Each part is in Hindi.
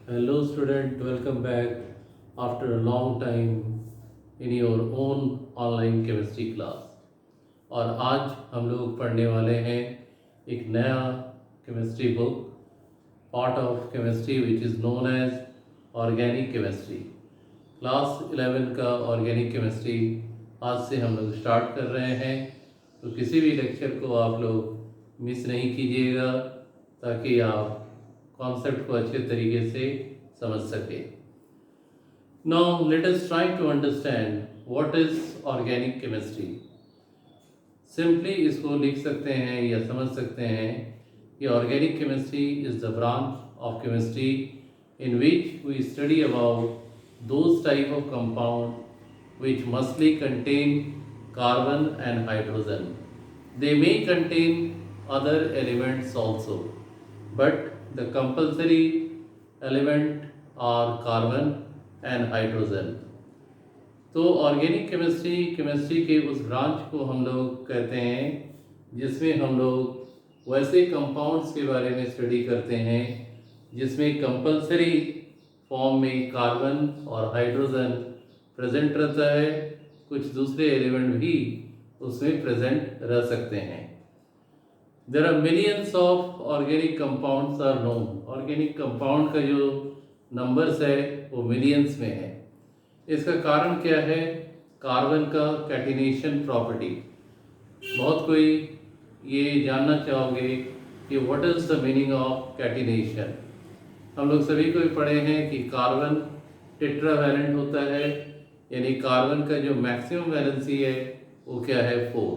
Hello student, welcome back after a long time in your own online chemistry class। और आज हम लोग पढ़ने वाले हैं एक नया chemistry book, part of chemistry which is known as organic chemistry. Class 11 का ऑर्गेनिक केमिस्ट्री आज से हम लोग स्टार्ट कर रहे हैं, तो किसी भी लेक्चर को आप लोग मिस नहीं कीजिएगा ताकि आप कॉन्सेप्ट को अच्छे तरीके से समझ सके। Now let us try to understand what is organic chemistry। Simply इसको लिख सकते हैं या समझ सकते हैं कि organic chemistry is the branch of chemistry in which we study about those type of compound which mostly contain carbon and hydrogen. They may contain other elements also, but the compulsory element are carbon and hydrogen। तो ऑर्गेनिक केमिस्ट्री के उस ब्रांच को हम लोग कहते हैं जिसमें हम लोग वैसे कंपाउंड्स के बारे में स्टडी करते हैं जिसमें कंपलसरी फॉर्म में कार्बन और हाइड्रोजन प्रेजेंट रहता है, कुछ दूसरे एलिमेंट भी उसमें प्रेजेंट रह सकते हैं। There are millions of organic compounds are known. Organic compound का जो नंबर्स है वो मिलियंस में है। इसका कारण क्या है? कार्बन का कैटिनेशन प्रॉपर्टी। बहुत कोई ये जानना चाहोगे कि what is the meaning of catenation. हम लोग सभी को पढ़े हैं कि कार्बन टेट्रावैलेंट होता है, यानी कार्बन का जो मैक्सिमम वैलेंसी है वो क्या है? 4।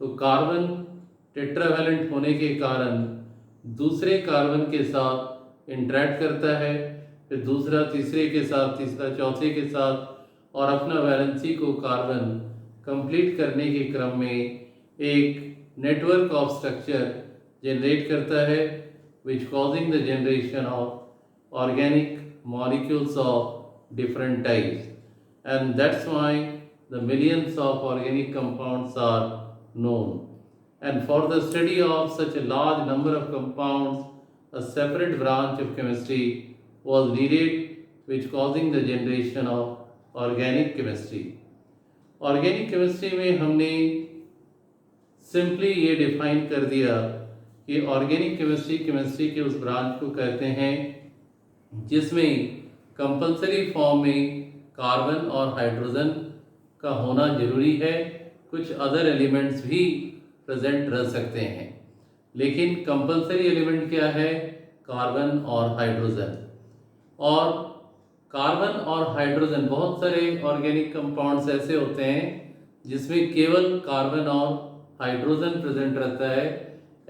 तो कार्बन टेट्रावैलेंट होने के कारण दूसरे कार्बन के साथ इंटरेक्ट करता है, फिर दूसरा तीसरे के साथ, तीसरा चौथे के साथ, और अपना वैलेंसी को कार्बन कंप्लीट करने के क्रम में एक नेटवर्क ऑफ स्ट्रक्चर जनरेट करता है which causing the generation of organic molecules of different types, and that's why the millions of organic compounds are known। And for the study of such a large number of compounds, a separate branch of chemistry was needed, which causing the generation of organic chemistry। Organic chemistry में हमने सिंपली ये डिफाइन कर दिया कि ऑर्गेनिक केमिस्ट्री के उस ब्रांच को कहते हैं जिसमें कंपलसरी फॉर्म में कार्बन और हाइड्रोजन का होना जरूरी है, कुछ अदर एलिमेंट्स भी प्रेजेंट रह सकते हैं, लेकिन कंपलसरी एलिमेंट क्या है? कार्बन और हाइड्रोजन। और कार्बन और हाइड्रोजन, बहुत सारे ऑर्गेनिक कंपाउंड्स ऐसे होते हैं जिसमें केवल कार्बन और हाइड्रोजन प्रेजेंट रहता है।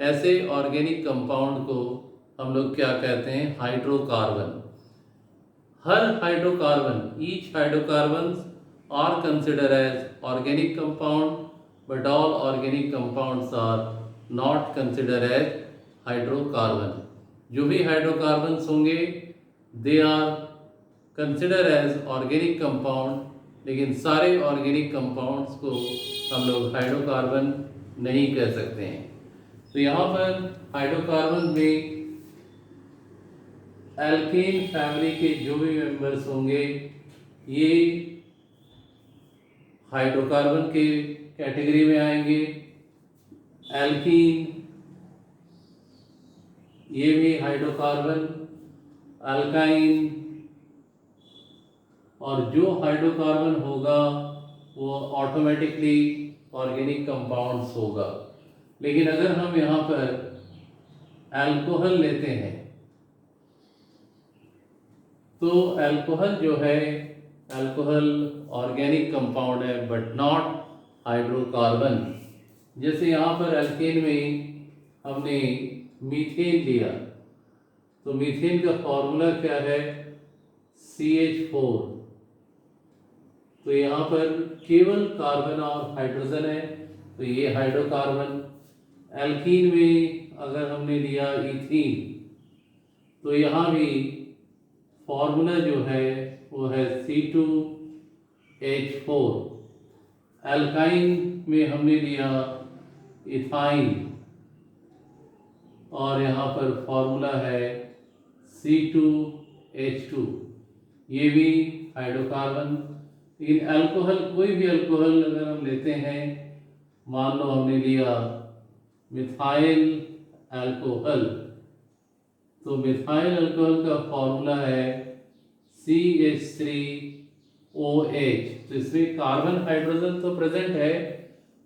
ऐसे ऑर्गेनिक कंपाउंड को हम लोग क्या कहते हैं? हाइड्रोकार्बन। हर hydrocarbon, each hydrocarbons are consider as organic compound, but all organic compounds are not considered as hydrocarbon। जो भी हाइड्रोकार्बन्स होंगे they are consider as organic compound, लेकिन सारे ऑर्गेनिक कंपाउंड्स को हम लोग हाइड्रोकार्बन नहीं कह सकते हैं। तो यहाँ पर हाइड्रोकार्बन में एल्केन फैमिली के जो भी मेंबर्स होंगे ये हाइड्रोकार्बन के कैटेगरी में आएंगे। एल्कीन ये भी हाइड्रोकार्बन, अल्काइन, और जो हाइड्रोकार्बन होगा वो ऑटोमेटिकली ऑर्गेनिक कंपाउंड्स होगा। लेकिन अगर हम यहाँ पर अल्कोहल लेते हैं तो अल्कोहल जो है, अल्कोहल ऑर्गेनिक कंपाउंड है बट नॉट हाइड्रोकार्बन। जैसे यहाँ पर एल्केन में हमने मीथेन लिया, तो मीथेन का फॉर्मूला क्या है? CH4। तो यहाँ पर केवल कार्बन और हाइड्रोजन है, तो ये हाइड्रोकार्बन। एल्कीन में अगर हमने लिया इथीन, तो यहाँ भी फॉर्मूला जो है वो है C2H4। एल्काइन में हमने लिया इथाइन, और यहाँ पर फॉर्मूला है C2H H2, ये भी हाइड्रोकार्बन। लेकिन अल्कोहल, कोई भी अल्कोहल अगर हम लेते हैं, मान लो हमने लिया मिथाइल अल्कोहल, तो मिथाइल अल्कोहल का फॉर्मूला है CH3OH। तो इसमें कार्बन हाइड्रोजन तो प्रेजेंट है,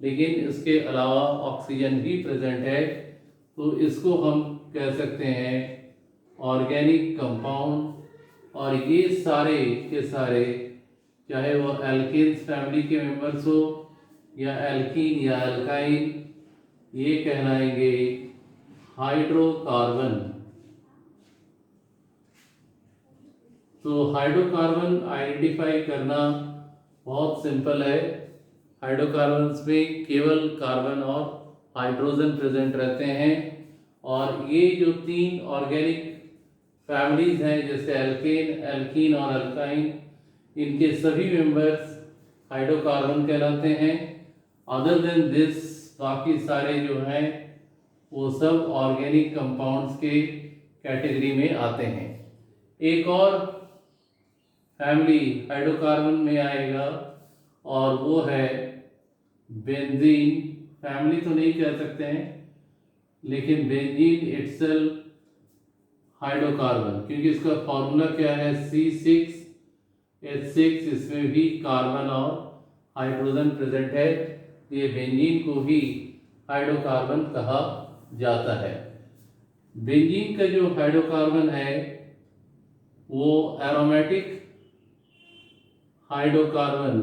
लेकिन इसके अलावा ऑक्सीजन भी प्रेजेंट है। तो इसको हम कह सकते हैं ऑर्गेनिक कंपाउंड। और ये सारे के सारे, चाहे वो एल्केन्स फैमिली के मेंबर्स हो या एल्कीन या एल्काइन, ये कहलाएंगे हाइड्रोकार्बन। तो हाइड्रोकार्बन आइडेंटिफाई करना बहुत सिंपल है। हाइड्रोकार्बन्स में केवल कार्बन और हाइड्रोजन प्रेजेंट रहते हैं। और ये जो तीन ऑर्गेनिक फैमिलीज हैं, जैसे एल्केन, एल्कीन और अल्काइन, इनके सभी मेंबर्स हाइड्रोकार्बन कहलाते हैं। अदर देन दिस, बाकी सारे जो हैं वो सब ऑर्गेनिक कंपाउंड्स के कैटेगरी में आते हैं। एक और फैमिली हाइड्रोकार्बन में आएगा और वो है बेंजीन। फैमिली तो नहीं कह सकते हैं, लेकिन बेंजीन इटसेल्फ हाइड्रोकार्बन, क्योंकि इसका फॉर्मूला क्या है C6H6। इसमें भी कार्बन और हाइड्रोजन प्रेजेंट है। ये बेंजीन को भी हाइड्रोकार्बन कहा जाता है। बेंजीन का जो हाइड्रोकार्बन है वो एरोमेटिक हाइड्रोकार्बन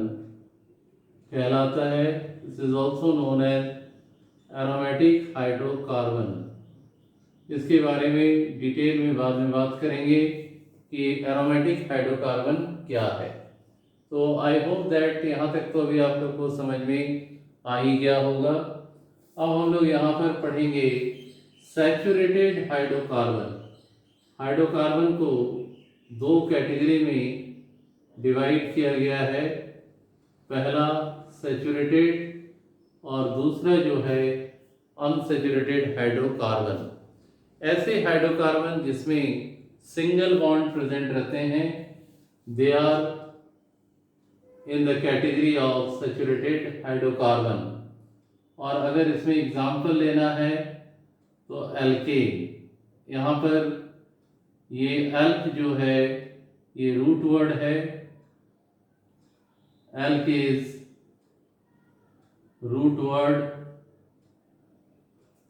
कहलाता है। This is also known as aromatic hydrocarbon. इसके बारे में डिटेल में बाद में बात करेंगे कि एरोमेटिक हाइड्रोकार्बन क्या है। तो आई होप दैट यहाँ तक तो अभी आप लोग को समझ में आ ही गया होगा। अब हम लोग यहाँ पर पढ़ेंगे सैचुरेटेड हाइड्रोकार्बन। हाइड्रोकार्बन को दो कैटेगरी में डिवाइड किया गया है। पहला सैचुरेटेड और दूसरा जो है अनसैचुरेटेड हाइड्रोकार्बन। ऐसे हाइड्रोकार्बन जिसमें सिंगल बॉन्ड प्रेजेंट रहते हैं, they are in the category of saturated hydrocarbon. और अगर इसमें एग्जाम्पल लेना है तो एल्केन। यहाँ पर ये एल्क जो है ये रूट वर्ड है। एल्क इज रूट वर्ड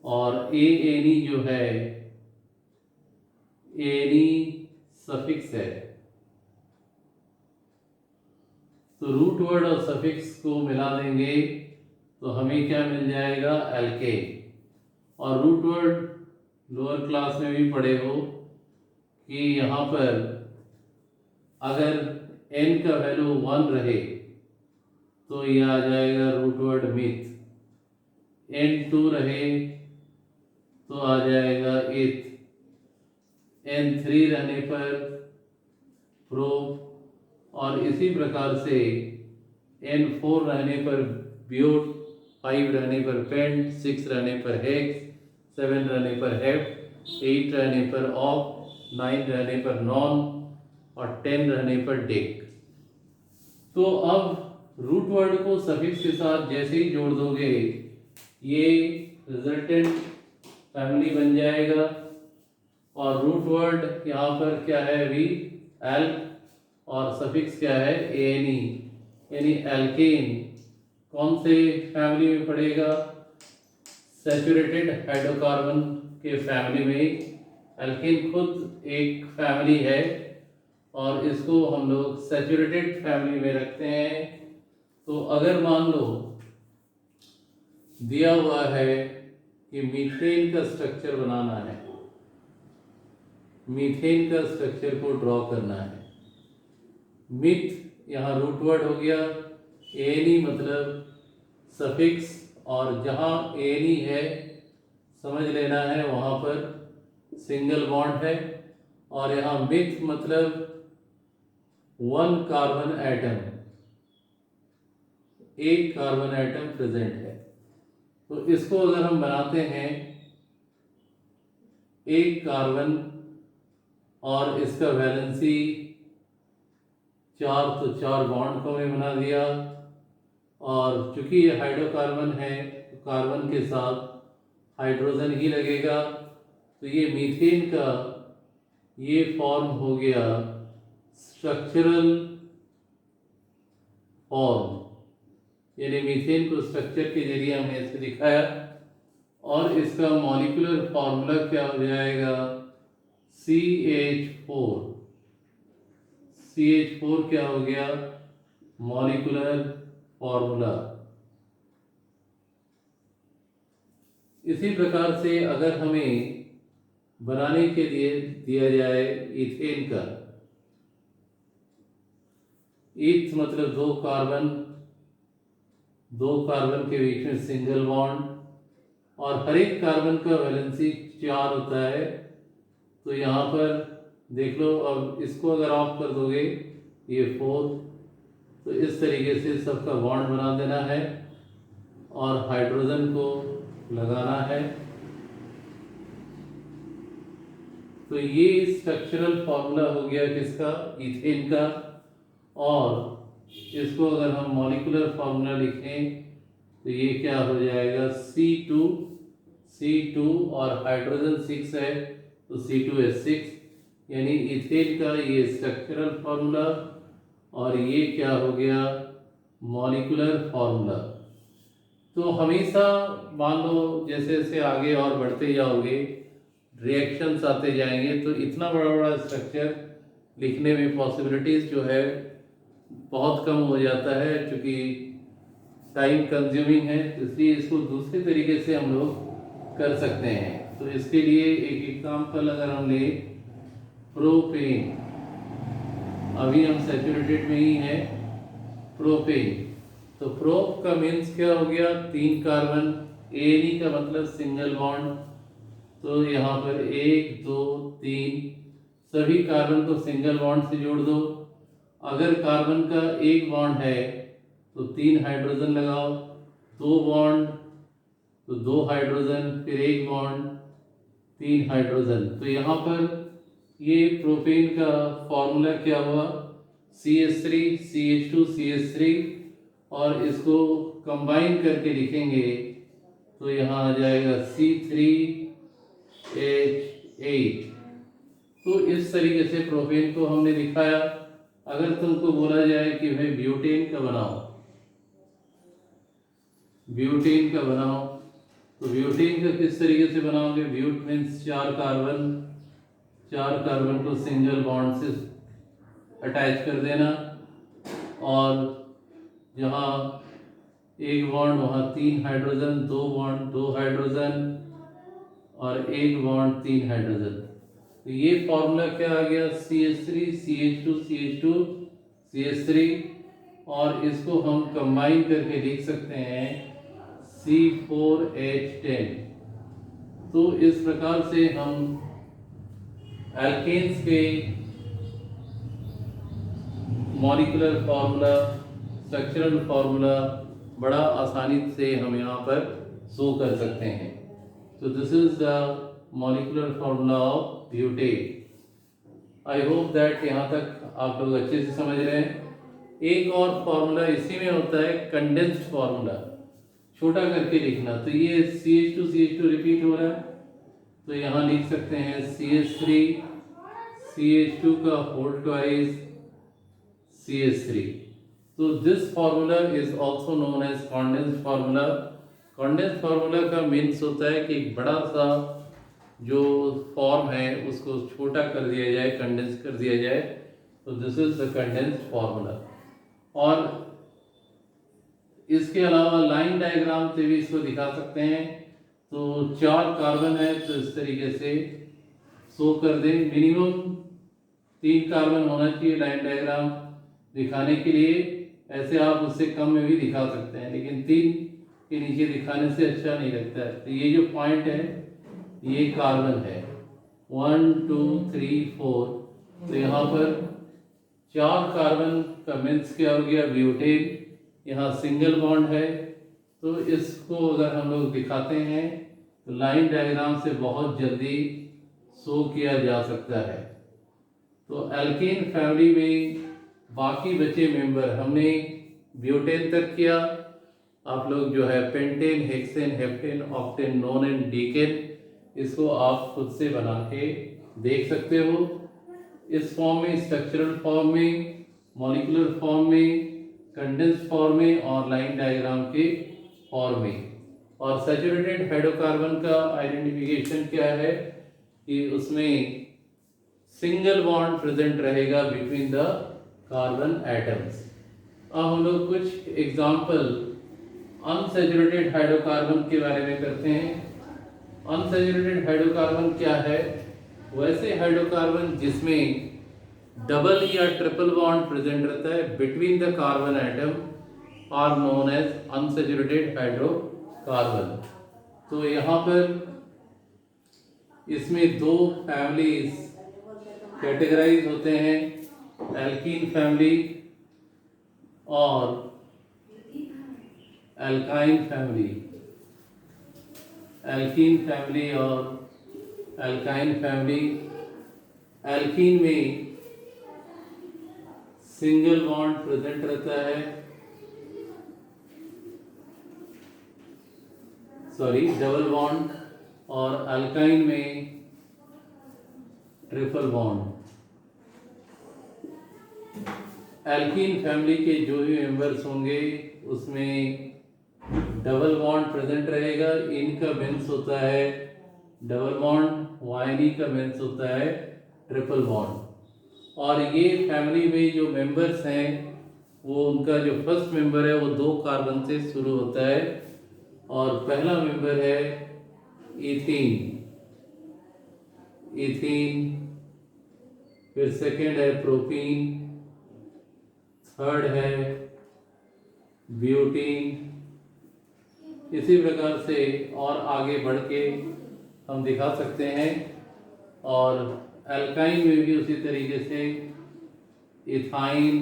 और एनी जो है एनी सफिक्स है। तो रूट वर्ड और सफिक्स को मिला देंगे तो हमें क्या मिल जाएगा, एल्केन। और रूट वर्ड लोअर क्लास में भी पढ़े हो कि यहाँ पर अगर n का वैल्यू 1 रहे तो ये आ जाएगा रूट वर्ड मिथ। n2 रहे तो आ जाएगा इथ। n3 रहने पर प्रोप, और इसी प्रकार से n4 रहने पर ब्यूट, 5 रहने पर पेंट, 6 रहने पर हेक्स, 7 रहने पर हेप्ट, 8 रहने पर ऑफ, 9 रहने पर नॉन और 10 रहने पर डेक। तो अब रूट वर्ड को सफिक्स के साथ जैसे ही जोड़ दोगे ये रिजल्टेंट फैमिली बन जाएगा। और रूट वर्ड यहाँ पर क्या है अभी, एल्क, और सफिक्स क्या है एनी, यानी एल्केन। कौन से फैमिली में पड़ेगा, सैचुरेटेड हाइड्रोकार्बन के फैमिली में। एल्केन खुद एक फैमिली है और इसको हम लोग सैचुरेटेड फैमिली में रखते हैं। तो अगर मान लो दिया हुआ है कि मीथेन का स्ट्रक्चर बनाना है, मीथेन का स्ट्रक्चर को ड्रॉ करना है। मिथ यहाँ रूट वर्ड हो गया, एनी मतलब सफिक्स, और जहाँ एनी है समझ लेना है वहाँ पर सिंगल बॉन्ड है। और यहाँ मिथ मतलब 1 कार्बन एटम, एक कार्बन एटम प्रेजेंट है। तो इसको अगर हम बनाते हैं एक कार्बन और इसका वैलेंसी 4, तो 4 बॉन्ड को हमने बना दिया। और चूंकि ये हाइड्रोकार्बन है तो कार्बन के साथ हाइड्रोजन ही लगेगा, तो ये मीथेन का ये फॉर्म हो गया स्ट्रक्चरल फॉर्म, यानी मीथेन को स्ट्रक्चर के जरिए हमने इसे दिखाया। और इसका मॉलिक्यूलर फॉर्मूला क्या हो जाएगा, CH4। CH4 क्या हो गया, मॉलिक्यूलर फॉर्मूला। इसी प्रकार से अगर हमें बनाने के लिए दिया जाए इथेन का, ईथ मतलब दो कार्बन के बीच में सिंगल बॉन्ड, और हर एक कार्बन का वैलेंसी 4 होता है। तो यहाँ पर देख लो, अब इसको अगर ऑफ कर दोगे ये 4, तो इस तरीके से सबका बॉन्ड बना देना है और हाइड्रोजन को लगाना है। तो ये स्ट्रक्चरल फॉर्मूला हो गया किसका, इथेन का। और इसको अगर हम मॉलिक्यूलर फॉर्मूला लिखें तो ये क्या हो जाएगा, C2 और हाइड्रोजन 6 है तो C2H6, यानी इथेन का ये स्ट्रक्चरल फॉर्मूला और ये क्या हो गया, मॉलिक्यूलर फॉर्मूला। तो हमेशा मान लो जैसे जैसे आगे और बढ़ते जाओगे, रिएक्शंस आते जाएंगे, तो इतना बड़ा बड़ा स्ट्रक्चर लिखने में पॉसिबिलिटीज जो है बहुत कम हो जाता है, क्योंकि टाइम कंज्यूमिंग है। तो इसलिए इसको दूसरे तरीके से हम लोग कर सकते हैं। तो इसके लिए एक एग्जाम्पल अगर हम ले, प्रोपेन, अभी हम सैचुरेटेड में ही हैं, प्रोपेन। तो प्रोप का मीन्स क्या हो गया, 3 कार्बन, एनी का मतलब सिंगल बॉन्ड। तो यहाँ पर 1 2 3 सभी कार्बन को सिंगल बॉन्ड से जोड़ दो। अगर कार्बन का एक बॉन्ड है तो 3 हाइड्रोजन लगाओ, 2 बॉन्ड तो 2 हाइड्रोजन, फिर 1 बॉन्ड 3 हाइड्रोजन। तो यहाँ पर ये प्रोपेन का फॉर्मूला क्या हुआ, CH3 CH2 CH3, और इसको कंबाइन करके लिखेंगे तो यहाँ आ जाएगा C3H8। तो इस तरीके से प्रोपेन को हमने दिखाया। अगर तुमको बोला जाए कि भाई ब्यूटेन का बनाओ, ब्यूटेन का बनाओ, तो ब्यूटेन का किस तरीके से बनाओगे, ब्यूट मीन्स 4 कार्बन को सिंगल बॉन्ड से अटैच कर देना, और जहाँ 1 बॉन्ड वहाँ 3 हाइड्रोजन, 2 बॉन्ड 2 हाइड्रोजन, और 1 बॉन्ड 3 हाइड्रोजन। तो ये फॉर्मूला क्या आ गया, CH3 CH2 CH2 CH3, और इसको हम कंबाइन करके लिख सकते हैं C4H10। तो इस प्रकार से हम एल्केन्स के मॉलिक्यूलर फार्मूला, स्ट्रक्चरल फार्मूला बड़ा आसानी से हम यहाँ पर शो कर सकते हैं। तो this is the molecular formula of butane. I hope that यहाँ तक आप लोग अच्छे से समझ रहे हैं। एक और फार्मूला इसी में होता है, कंडेंस्ड फार्मूला, छोटा करके लिखना। तो ये CH2 रिपीट हो रहा है, तो यहाँ लिख सकते हैं CH3 CH2 का होल ट्वाइस CH3। तो this formula is also known as condensed formula. Condensed formula का मीन्स होता है कि एक बड़ा सा जो फॉर्म है उसको छोटा कर दिया जाए, कंडेंस कर दिया जाए। तो this is the condensed formula. और इसके अलावा लाइन डायग्राम से भी इसको दिखा सकते हैं। तो 4 कार्बन है तो इस तरीके से शो कर दें। मिनिमम 3 कार्बन होना चाहिए लाइन डायग्राम दिखाने के लिए। ऐसे आप उससे कम में भी दिखा सकते हैं, लेकिन 3 के नीचे दिखाने से अच्छा नहीं लगता है। तो ये जो पॉइंट है ये कार्बन है, 1 2 3 4। तो यहाँ पर 4 कार्बन का मीन्स क्या हो गया, ब्यूटेन। यहाँ सिंगल बॉन्ड है, तो इसको अगर हम लोग दिखाते हैं तो लाइन डायग्राम से बहुत जल्दी शो किया जा सकता है। तो एल्केन फैमिली में बाकी बचे मेंबर हमने ब्यूटेन तक किया। आप लोग जो है pentane, hexane, heptane, octane, नोनेन, decane, इसको आप खुद से बना के देख सकते हो। इस फॉर्म में, स्ट्रक्चरल फॉर्म में, मॉलिक्यूलर फॉर्म में, कंडेंस फॉर्म में और लाइन डायग्राम के फॉर्म में। और सैचुरेटेड हाइड्रोकार्बन का आइडेंटिफिकेशन क्या है कि उसमें सिंगल बॉन्ड प्रेजेंट रहेगा बिटवीन द कार्बन एटम्स। अब हम लोग कुछ एग्जाम्पल अनसैचुरेटेड हाइड्रोकार्बन के बारे में करते हैं। अनसैचुरेटेड हाइड्रोकार्बन क्या है? वैसे हाइड्रोकार्बन जिसमें डबल या ट्रिपल बॉन्ड प्रेजेंट रहता है between the carbon atom are known as unsaturated hydrocarbon. तो यहाँ पर इसमें दो फैमिलीज कैटेगराइज होते हैं, एल्कीन फैमिली और एल्काइन फैमिली। एल्कीन फैमिली और एल्काइन फैमिली। एल्कीन में सिंगल बॉन्ड प्रेजेंट रहता है, डबल बॉन्ड, और अल्काइन में ट्रिपल बॉन्ड। एल्कीन फैमिली के जो भी मेंबर्स होंगे उसमें डबल बॉन्ड प्रेजेंट रहेगा। इनका मीन्स होता है डबल बॉन्ड, वाइनी का मीन्स होता है ट्रिपल बॉन्ड। और ये फैमिली में जो मेंबर्स हैं वो, उनका जो फर्स्ट मेंबर है वो 2 कार्बन से शुरू होता है और पहला मेंबर है इथीन। फिर सेकेंड है प्रोपीन, थर्ड है ब्यूटीन। इसी प्रकार से और आगे बढ़ के हम दिखा सकते हैं। और एल्काइन में भी उसी तरीके से इथाइन,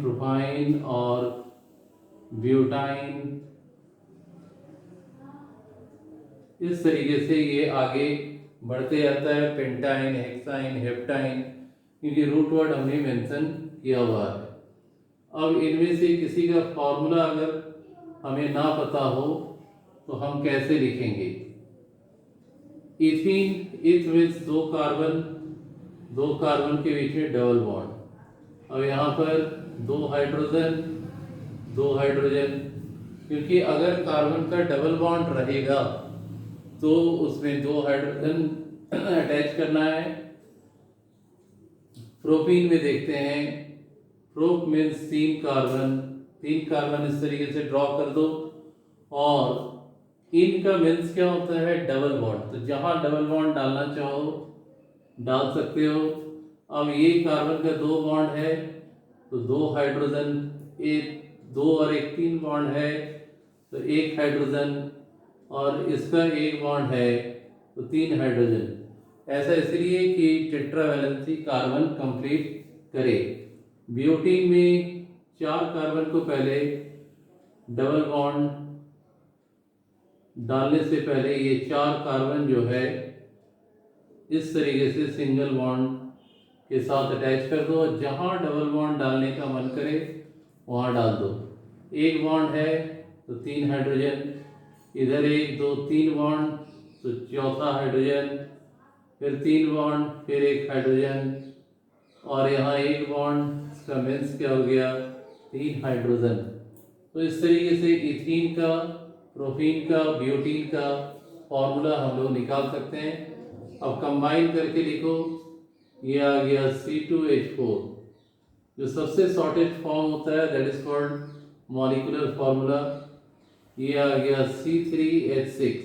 प्रोपाइन और ब्यूटाइन। इस तरीके से ये आगे बढ़ते जाता है, पेंटाइन, हेक्साइन, हेप्टाइन, क्योंकि रूट वर्ड हमने मेंशन किया हुआ है। अब इनमें से किसी का फॉर्मूला अगर हमें ना पता हो तो हम कैसे लिखेंगे? इथीन, इथ मीन्स 2 कार्बन के बीच में डबल बॉन्ड। अब यहाँ पर 2 हाइड्रोजन, क्योंकि अगर कार्बन का डबल बॉन्ड रहेगा तो उसमें 2 हाइड्रोजन अटैच करना है। प्रोपीन में देखते हैं, प्रोप मीन्स 3 कार्बन इस तरीके से ड्रॉ कर दो। और इनका मीन्स क्या होता है? Double bond. तो जहां डबल बॉन्ड डालना चाहो डाल सकते हो। अब ये कार्बन का 2 बॉन्ड है तो 2 हाइड्रोजन, एक 2 और एक 3 बॉन्ड है तो 1 हाइड्रोजन, और इसका 1 बॉन्ड है तो 3 हाइड्रोजन। ऐसा इसलिए कि टेट्रावैलेंसी कार्बन कंप्लीट करे। ब्यूटीन में 4 कार्बन को पहले डबल बॉन्ड डालने से पहले ये 4 कार्बन जो है इस तरीके से सिंगल बॉन्ड के साथ अटैच कर दो। जहां डबल बॉन्ड डालने का मन करे वहां डाल दो। 1 बॉन्ड है तो 3 हाइड्रोजन, इधर 1 2 3 बॉन्ड तो चौथा हाइड्रोजन, फिर 3 बॉन्ड, फिर 1 हाइड्रोजन, और यहाँ 1 बॉन्ड, इसका मीन्स क्या हो गया? 3 हाइड्रोजन। तो इस तरीके से इथीन का, प्रोपीन का, ब्यूटीन का फॉर्मूला हम लोग निकाल सकते हैं। अब कंबाइन करके लिखो, ये आ गया C2H4, जो सबसे शॉर्टेस्ट फॉर्म होता है, that is called molecular formula. ये आ गया C3H6,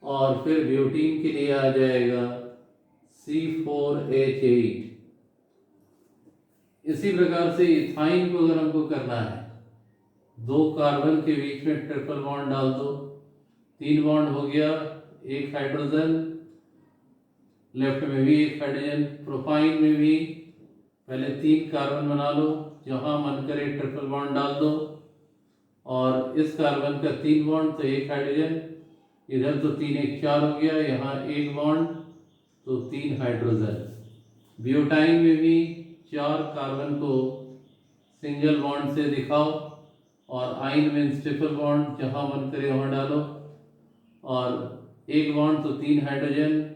और फिर ब्यूटीन के लिए आ जाएगा C4H8। इसी प्रकार से इथाइन को अगर हमको करना है, 2 कार्बन के बीच में ट्रिपल बॉन्ड डाल दो, 3 बॉन्ड हो गया, 1 हाइड्रोजन, लेफ्ट में भी 1 हाइड्रोजन। प्रोपाइन में भी पहले 3 कार्बन बना लो, जहां मन करे ट्रिपल बॉन्ड डाल दो, और इस कार्बन का 3 बॉन्ड तो 1 हाइड्रोजन, इधर तो 3 1 4 हो गया, यहाँ 1 बॉन्ड तो 3 हाइड्रोजन। ब्यूटाइन में भी 4 कार्बन को सिंगल बॉन्ड से दिखाओ, और आइन में ट्रिपल बॉन्ड जहाँ मन करे वहाँ डालो, और 1 बॉन्ड तो 3 हाइड्रोजन,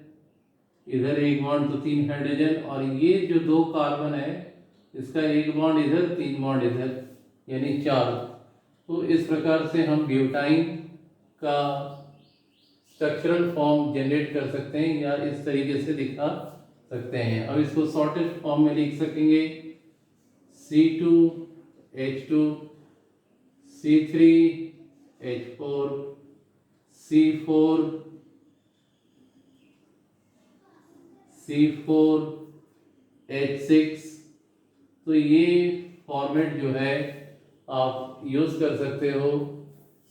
इधर 1 बॉन्ड तो 3 हाइड्रोजन, और ये जो 2 कार्बन है इसका 1 बॉन्ड इधर 3 बॉन्ड इधर, यानी 4। तो इस प्रकार से हम ब्यूटाइन का स्ट्रक्चरल फॉर्म जनरेट कर सकते हैं या इस तरीके से दिखा सकते हैं। अब इसको शॉर्टेस्ट फॉर्म में लिख सकेंगे C2H2 C3H4 C4H6। तो ये फॉर्मेट जो है आप यूज़ कर सकते हो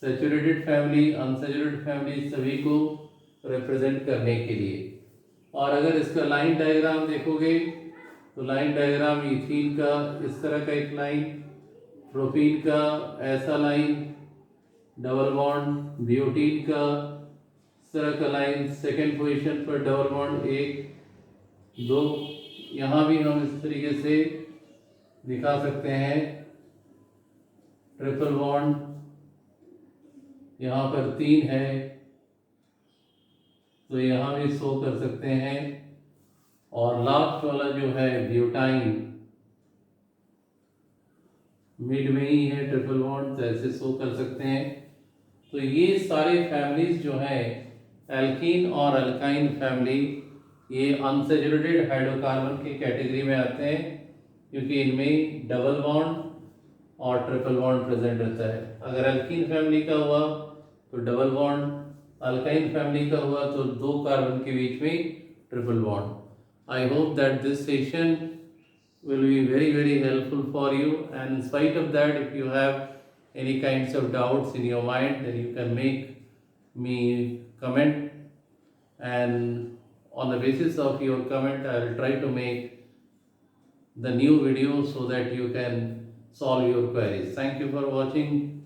सैचुरेटेड फैमिली, अनसैचुरेटेड फैमिली सभी को रिप्रेजेंट करने के लिए। और अगर इसका लाइन डायग्राम देखोगे तो लाइन डायग्राम इथीन का इस तरह का एक लाइन, प्रोपीन का ऐसा लाइन, डबल बॉन्ड, ब्यूटीन का इस तरह का लाइन, सेकेंड पोजीशन पर डबल बॉन्ड 1 2, यहाँ भी हम इस तरीके से दिखा सकते हैं ट्रिपल बॉन्ड, यहाँ पर 3 है तो यहाँ भी शो कर सकते हैं। और लास्ट वाला जो है ब्यूटाइन मिड में ही है ट्रिपल बॉन्ड, तो ऐसे शो कर सकते हैं। तो ये सारे फैमिलीज जो है एल्कीन और अल्काइन फैमिली, ये अनसैचुरेटेड हाइड्रोकार्बन की कैटेगरी में आते हैं, क्योंकि इनमें डबल बॉन्ड और ट्रिपल बॉन्ड प्रेजेंट रहता है। अगर एल्कीन फैमिली का हुआ तो डबल बॉन्ड, अल्काइन फैमिली का हुआ तो 2 कार्बन के बीच में triple bond. I hope that this session will be very helpful for you, and in spite of that, if you have any kinds of doubts in your mind, then you can make me comment, and on the basis of your comment I will try to make the new video so that you can solve your queries. Thank you for watching.